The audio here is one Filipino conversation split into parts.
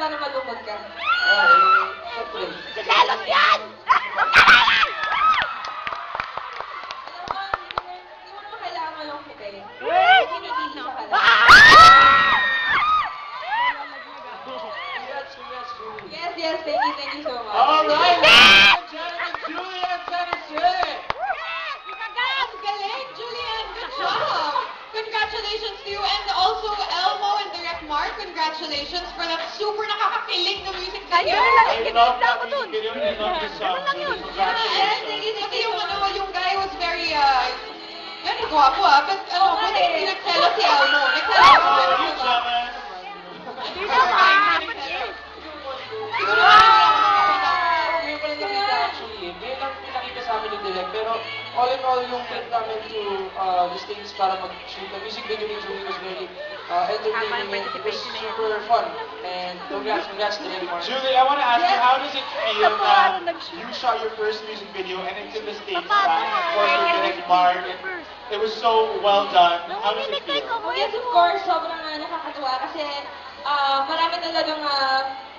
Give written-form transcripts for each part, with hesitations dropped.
para malungkot ka? Siyempre. Selos yan! Alam mo, hindi mo naman kailangan malungkotin. Wait! Kinigisa ka lang. Congrats, Julie. Yes, thank you so much. All right, ladies and gentlemen, Julian Tennessee. Ang galing, Julian. Good job. Congratulations to you. And also, Elmo and Direct Mark, congratulations for that super nakakakilig na music video. Ayun lang, I love that music video and I love the song. Ano lang yun? Congratulations. Pati yung guy was very, very guwapo but buti hindi nagselo si Elmo. Nagselo si Oh, Elmo. you jealous? Hindi naman! Siguro ngayon ko lang nakita actually eh. Ngayon lang pinakita sa amin ni Direk. Pero all in all, yung trip namin to the States para mag-shoot the music video ni Julie was very entertaining and it was super fun. And congrats, Direk Mark. Julie, I want to ask you, how does it feel Sa parang that nag-shoot. you shot your first music video and it's in the States, Sa parang and of course with Direct Mark, and it was so well done. How does it feel? Yes, of course, sobrang nakakatuwa kasi marami talagang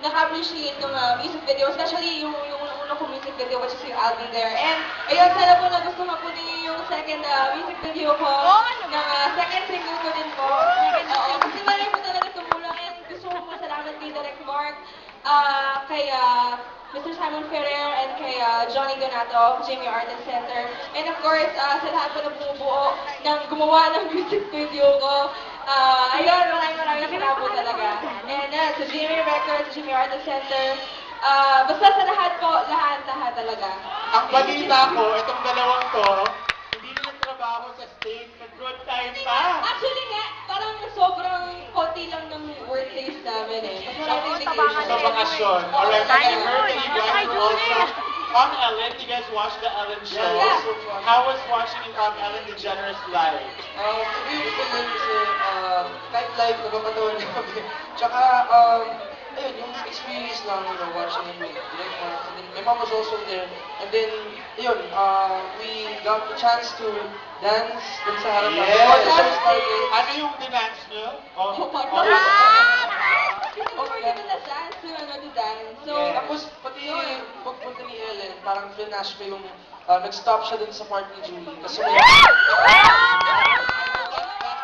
naka-appreciate ng music video, especially yung unang ko music video, which is yung I'll Be There. And ayun, sana po nagustuhan po ninyo yung second music video ko, ng second single ko din po. Oo, kasi marami po talaga tumulong and gusto ko po salamat kay Direct Mark, kay Mr. Simon Ferrer, and kay Johnny Donato of Jimmy Artist Center. And of course, sa lahat po na bumubuo ng gumawa ng music video ko. Ayun, maraming salamat po talaga. And sa Jimmy Records, sa Jimmy Artist Center, basta sa lahat po, lahat talaga. Ang balita ko, itong dalawang to, hindi na nagtrabaho sa States, nag-good time pa. Actually nga, parang sobrang konti lang ng workdays namin eh. Mas maraming vacation. Sa bakasyon. Alright, and I heard that you Tayo, guys were also Julie. on Ellen. You guys watched the Ellen show. Yeah, so fun. How was watching it on Ellen DeGeneres live? Really good din kasi kahit live, nagpapatawan kami. Tsaka, ayun, yung experience lang, watching it with Direct Mark. And then my mom was also there. And then, ayun, we got the chance to dance dun sa harapan. Yes. Before the show started. Ano yung dinance nyo? Oh, Oh, pag- oh. Kasi before even the dance, to dance. So, Yes. Tapos, pati pagpunta ni Ellen, parang flash ko yung nag-stop siya dun sa part ni Julie. Tapos That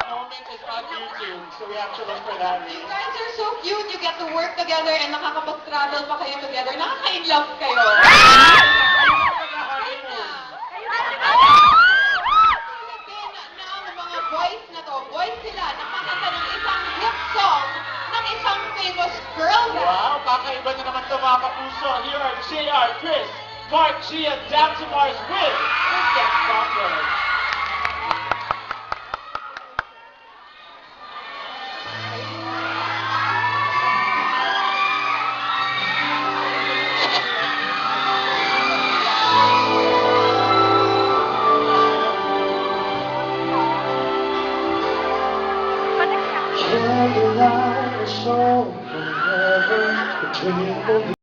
moment is on YouTube, so we have to look for that. You guys are so cute. You get to work together and nakakapag-travel pa kayo together. Nakaka-in-love kayo. Ng mga boys na to, boys sila, nakakanta ng isang hit song ng isang famous girl band. Wow, kakaiba na naman ito mga kapuso. Here are JR, Chris, Mark, Gia, Down to Mars with Get Stronger. Candlelight is so forever between